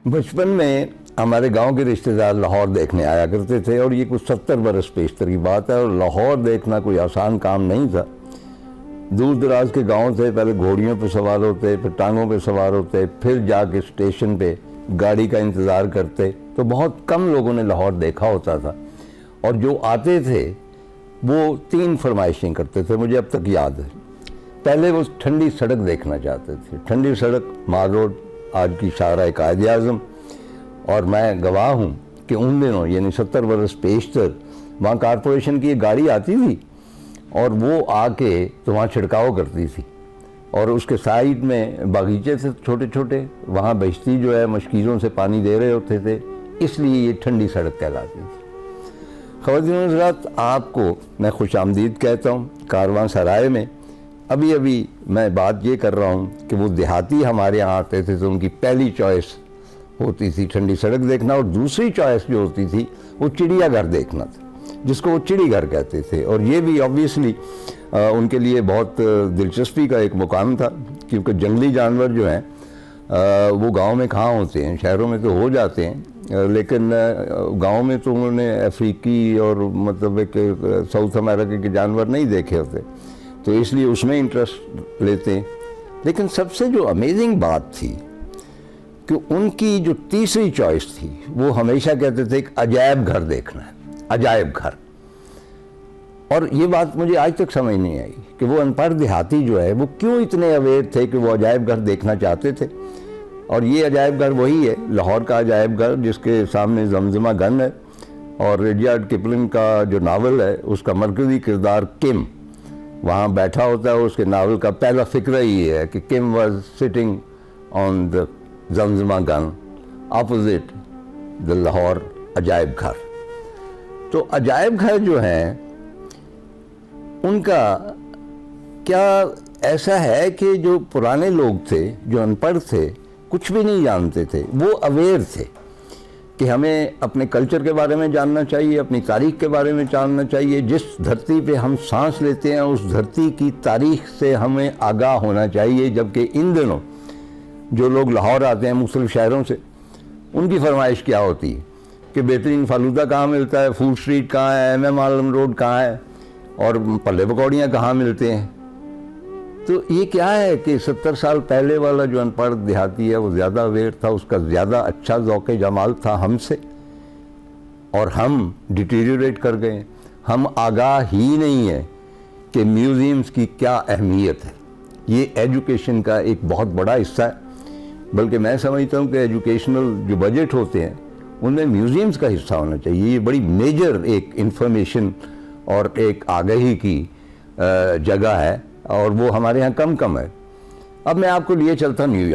بچپن میں ہمارے گاؤں کے رشتہ دار لاہور دیکھنے آیا کرتے تھے، اور یہ کچھ 70 برس پیشتر کی بات ہے، اور لاہور دیکھنا کوئی آسان کام نہیں تھا۔ دور دراز کے گاؤں تھے، پہلے گھوڑیوں پہ سوار ہوتے، پھر ٹانگوں پہ سوار ہوتے، پھر جا کے اسٹیشن پہ گاڑی کا انتظار کرتے، تو بہت کم لوگوں نے لاہور دیکھا ہوتا تھا، اور جو آتے تھے وہ 3 فرمائشیں کرتے تھے، مجھے اب تک یاد ہے۔ پہلے وہ ٹھنڈی سڑک دیکھنا چاہتے تھے، ٹھنڈی سڑک مال روڈ، آج کی شاہراہ قائد اعظم، اور میں گواہ ہوں کہ ان دنوں یعنی 70 برس پیشتر وہاں کارپوریشن کی ایک گاڑی آتی تھی، اور وہ آ کے تو وہاں چھڑکاؤ کرتی تھی، اور اس کے سائیڈ میں باغیچے تھے چھوٹے چھوٹے، وہاں بہشتی جو ہے مشکیزوں سے پانی دے رہے ہوتے تھے، اس لیے یہ ٹھنڈی سڑک کہلاتی تھی۔ خواتین و حضرات، آپ کو میں خوش آمدید کہتا ہوں کارواں سرائے میں۔ ابھی میں بات یہ کر رہا ہوں کہ وہ دیہاتی ہمارے یہاں آتے تھے تو ان کی پہلی چوائس ہوتی تھی ٹھنڈی سڑک دیکھنا، اور دوسری چوائس جو ہوتی تھی وہ چڑیا گھر دیکھنا تھا، جس کو وہ چڑی گھر کہتے تھے۔ اور یہ بھی آبویسلی ان کے لیے بہت دلچسپی کا ایک مقام تھا، کیونکہ جنگلی جانور جو ہیں وہ گاؤں میں کہاں ہوتے ہیں، شہروں میں تو ہو جاتے ہیں، لیکن گاؤں میں تو انہوں نے افریقی اور مطلب ایک ساؤتھ امریکہ کے جانور نہیں دیکھے ہوتے، تو اس لیے اس میں انٹرسٹ لیتے ہیں۔ لیکن سب سے جو امیزنگ بات تھی کہ ان کی جو تیسری چوائس تھی، وہ ہمیشہ کہتے تھے ایک عجائب گھر دیکھنا ہے، عجائب گھر۔ اور یہ بات مجھے آج تک سمجھ نہیں آئی کہ وہ ان پڑھ دیہاتی جو ہے وہ کیوں اتنے اویئر تھے کہ وہ عجائب گھر دیکھنا چاہتے تھے۔ اور یہ عجائب گھر وہی ہے، لاہور کا عجائب گھر، جس کے سامنے زمزمہ گن ہے، اور ریڈیارڈ کپلنگ کا جو ناول ہے اس کا مرکزی کردار کم وہاں بیٹھا ہوتا ہے۔ اس کے ناول کا پہلا فقرہ یہ ہے کہ Kim was sitting on the Zamzama gun opposite the Lahore عجائب گھر۔ تو عجائب گھر جو ہیں ان کا کیا ایسا ہے کہ جو پرانے لوگ تھے، جو ان پڑھ تھے، کچھ بھی نہیں جانتے تھے، وہ اویئر تھے کہ ہمیں اپنے کلچر کے بارے میں جاننا چاہیے، اپنی تاریخ کے بارے میں جاننا چاہیے، جس دھرتی پہ ہم سانس لیتے ہیں اس دھرتی کی تاریخ سے ہمیں آگاہ ہونا چاہیے۔ جبکہ ان دنوں جو لوگ لاہور آتے ہیں مختلف شہروں سے، ان کی فرمائش کیا ہوتی ہے کہ بہترین فالودہ کہاں ملتا ہے، فوڈ اسٹریٹ کہاں ہے، ایم ایم عالم روڈ کہاں ہے، اور پلے پکوڑیاں کہاں ملتے ہیں۔ تو یہ کیا ہے کہ 70 سال پہلے والا جو ان پڑھ دیہاتی ہے وہ زیادہ اویئر تھا، اس کا زیادہ اچھا ذوق جمال تھا ہم سے، اور ہم ڈیٹیریوریٹ کر گئے۔ ہم آگاہ ہی نہیں ہے کہ میوزیمز کی کیا اہمیت ہے۔ یہ ایجوکیشن کا ایک بہت بڑا حصہ ہے، بلکہ میں سمجھتا ہوں کہ ایجوکیشنل جو بجٹ ہوتے ہیں ان میں میوزیمز کا حصہ ہونا چاہیے۔ یہ بڑی میجر ایک انفارمیشن اور ایک آگہی کی جگہ ہے، اور وہ ہمارے ہاں کم ہے۔ اب میں آپ کو لیے چلتا ہوں نیو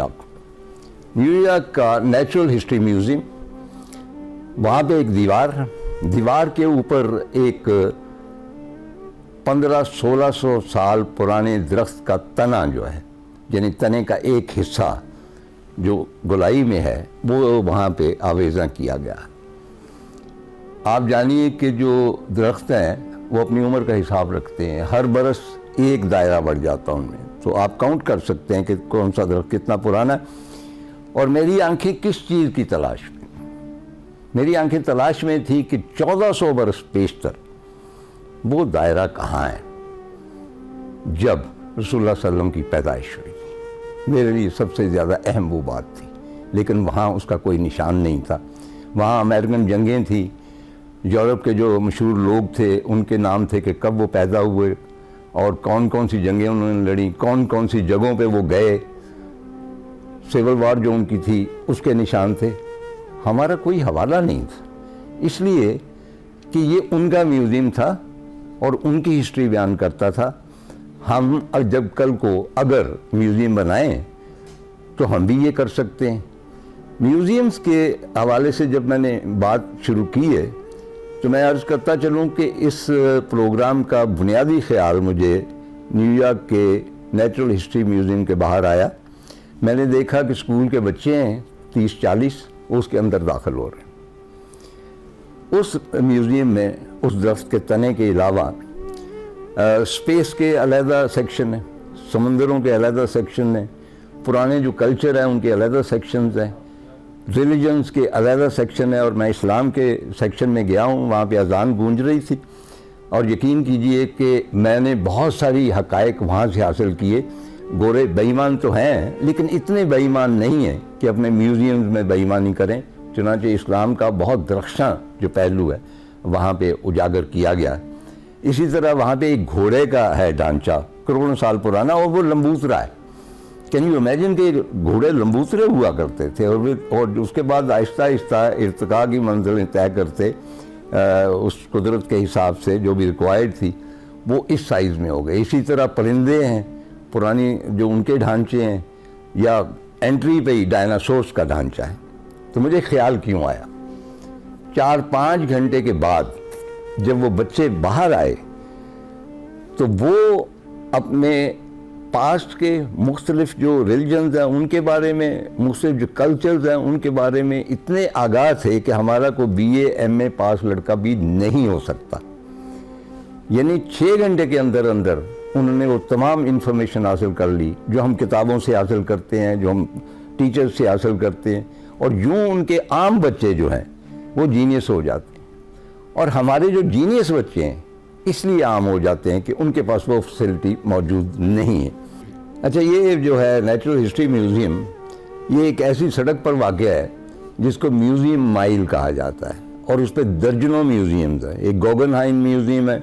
یارک کا نیچرل ہسٹری میوزیم۔ وہاں پہ ایک دیوار کے اوپر ایک 1500-1600 سال پرانے درخت کا تنا جو ہے، یعنی تنے کا ایک حصہ جو گولائی میں ہے، وہ وہاں پہ آویزاں کیا گیا۔ آپ جانیے کہ جو درخت ہیں وہ اپنی عمر کا حساب رکھتے ہیں، ہر برس ایک دائرہ بڑھ جاتا ان میں، تو آپ کاؤنٹ کر سکتے ہیں کہ کون سا درخت کتنا پرانا ہے۔ اور میری آنکھیں کس چیز کی تلاش میں؟ میری آنکھیں تلاش میں تھی کہ 1400 برس پیشتر وہ دائرہ کہاں ہے جب رسول اللہ صلی اللہ علیہ وسلم کی پیدائش ہوئی۔ میرے لیے سب سے زیادہ اہم وہ بات تھی، لیکن وہاں اس کا کوئی نشان نہیں تھا۔ وہاں امریکن جنگیں تھیں، یورپ کے جو مشہور لوگ تھے ان کے نام تھے کہ کب وہ پیدا ہوئے اور کون کون سی جنگیں انہوں نے لڑیں، کون سی جگہوں پہ وہ گئے، سول وار جو ان کی تھی اس کے نشان تھے۔ ہمارا کوئی حوالہ نہیں تھا، اس لیے کہ یہ ان کا میوزیم تھا اور ان کی ہسٹری بیان کرتا تھا۔ ہم جب کل کو اگر میوزیم بنائیں تو ہم بھی یہ کر سکتے ہیں۔ میوزیمز کے حوالے سے جب میں نے بات شروع کی ہے تو میں عرض کرتا چلوں کہ اس پروگرام کا بنیادی خیال مجھے نیو یارک کے نیچرل ہسٹری میوزیم کے باہر آیا۔ میں نے دیکھا کہ اسکول کے بچے ہیں 30-40، اس کے اندر داخل ہو رہے ہیں۔ اس میوزیم میں اس درخت کے تنے کے علاوہ اسپیس کے علیحدہ سیکشن ہیں، سمندروں کے علیحدہ سیکشن ہیں، پرانے جو کلچر ہیں ان کے علیحدہ سیکشنز ہیں، ریلیجنس کے علیحدہ سیکشن ہے اور میں اسلام کے سیکشن میں گیا ہوں، وہاں پہ اذان گونج رہی تھی، اور یقین کیجئے کہ میں نے بہت ساری حقائق وہاں سے حاصل کیے۔ گورے بے ایمان تو ہیں لیکن اتنے بے ایمان نہیں ہیں کہ اپنے میوزیمز میں بے ایمانی کریں، چنانچہ اسلام کا بہت درخشاں جو پہلو ہے وہاں پہ اجاگر کیا گیا ہے۔ اسی طرح وہاں پہ ایک گھوڑے کا ہے ڈھانچہ کروڑوں سال پرانا، اور وہ لمبوترا ہے۔ کین یو امیجن کہ گھوڑے لمبوترے ہوا کرتے تھے، اور اس کے بعد آہستہ آہستہ ارتقاء کی منزلیں طے کرتے اس قدرت کے حساب سے جو بھی ریکوائرڈ تھی وہ اس سائز میں ہو گئے۔ اسی طرح پرندے ہیں پرانی جو ان کے ڈھانچے ہیں، یا انٹری پہ ہی ڈائناسورس کا ڈھانچہ ہے۔ تو مجھے خیال کیوں آیا، 4-5 گھنٹے کے بعد جب وہ بچے باہر آئے تو وہ اپنے پاسٹ کے مختلف جو ریلیجنز ہیں ان کے بارے میں، مختلف جو کلچرز ہیں ان کے بارے میں اتنے آگاہ تھے کہ ہمارا کوئی BA MA پاس لڑکا بھی نہیں ہو سکتا۔ یعنی 6 گھنٹے کے اندر اندر انہوں نے وہ تمام انفارمیشن حاصل کر لی جو ہم کتابوں سے حاصل کرتے ہیں، جو ہم ٹیچر سے حاصل کرتے ہیں، اور یوں ان کے عام بچے جو ہیں وہ جینیس ہو جاتے ہیں، اور ہمارے جو جینیس بچے ہیں اس لیے عام ہو جاتے ہیں کہ ان کے پاس وہ فیسلٹی موجود نہیں ہے۔ اچھا، یہ جو ہے نیچرل ہسٹری میوزیم، یہ ایک ایسی سڑک پر واقع ہے جس کو میوزیم مائل کہا جاتا ہے، اور اس پہ درجنوں میوزیمز ہیں۔ ایک گوگن ہائم میوزیم ہے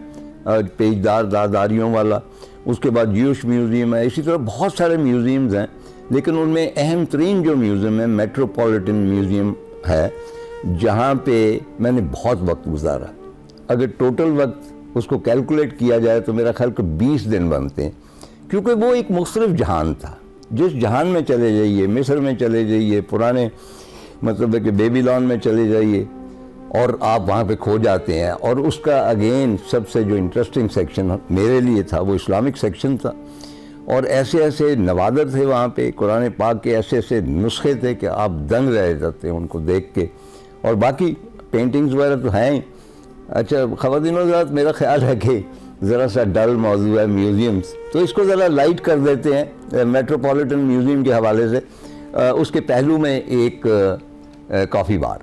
پیجدار داداریوں والا، اس کے بعد جیوش میوزیم ہے، اسی طرح بہت سارے میوزیمز ہیں، لیکن ان میں اہم ترین جو میوزیم ہے میٹروپولیٹن میوزیم ہے، جہاں پہ میں نے بہت وقت گزارا۔ اگر ٹوٹل وقت اس کو کیلکولیٹ کیا جائے تو میرا خیال کہ 20 دن بنتے ہیں، کیونکہ وہ ایک مختلف جہان تھا۔ جس جہان میں چلے جائیے، مصر میں چلے جائیے، پرانے مطلب ہے کہ بیبیلون میں چلے جائیے، اور آپ وہاں پہ کھو جاتے ہیں۔ اور اس کا اگین سب سے جو انٹرسٹنگ سیکشن میرے لیے تھا وہ اسلامک سیکشن تھا، اور ایسے ایسے نوادر تھے وہاں پہ، قرآن پاک کے ایسے ایسے نسخے تھے کہ آپ دنگ رہ جاتے ہیں ان کو دیکھ کے، اور باقی پینٹنگز وغیرہ تو ہیں۔ اچھا خواتین و حضرات، میرا خیال ہے کہ ذرا سا ڈل موضوع ہے میوزیمز، تو اس کو ذرا لائٹ کر دیتے ہیں میٹروپولیٹن میوزیم کے حوالے سے۔ اس کے پہلو میں ایک کافی بار،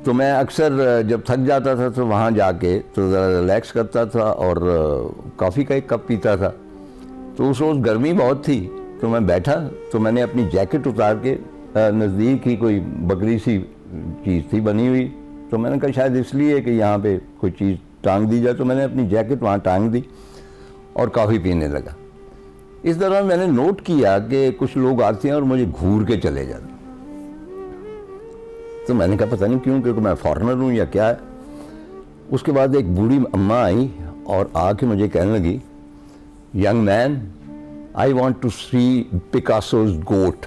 تو میں اکثر جب تھک جاتا تھا تو وہاں جا کے تو ذرا ریلیکس کرتا تھا اور کافی کا ایک کپ پیتا تھا۔ تو اس روز گرمی بہت تھی تو میں بیٹھا، تو میں نے اپنی جیکٹ اتار کے، نزدیک ہی کوئی بکری سی چیز تھی بنی ہوئی، تو میں نے کہا شاید اس لیے کہ یہاں پہ کوئی چیز ٹانگ دی جائے، تو میں نے اپنی جیکٹ وہاں ٹانگ دی اور کافی پینے لگا۔ اس دوران میں نے نوٹ کیا کہ کچھ لوگ آتے ہیں اور مجھے گھور کے چلے جاتے ہیں، تو میں نے کہا پتہ نہیں کیوں، کیونکہ میں فارنر ہوں یا کیا ہے۔ اس کے بعد ایک بوڑھی اماں آئی اور آ کے مجھے کہنے لگی، young man I want to see Picasso's goat,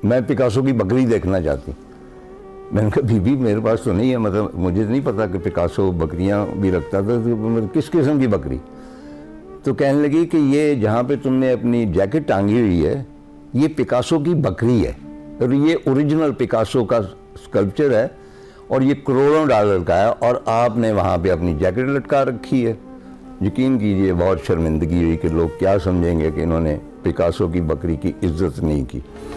میں پکاسو کی بکری دیکھنا چاہتی ہوں۔ میں نے کہا بی میرے پاس تو نہیں ہے، مطلب مجھے نہیں پتا کہ پکاسو بکریاں بھی رکھتا تھا، تو کس قسم کی بکری؟ تو کہنے لگی کہ یہ جہاں پہ تم نے اپنی جیکٹ ٹانگی ہوئی ہے یہ پکاسو کی بکری ہے، اور یہ اوریجنل پکاسو کا اسکلپچر ہے، اور یہ کروڑوں ڈالر کا ہے، اور آپ نے وہاں پہ اپنی جیکٹ لٹکا رکھی ہے۔ یقین کیجئے بہت شرمندگی ہوئی کہ لوگ کیا سمجھیں گے کہ انہوں نے پکاسو کی بکری کی عزت نہیں کی۔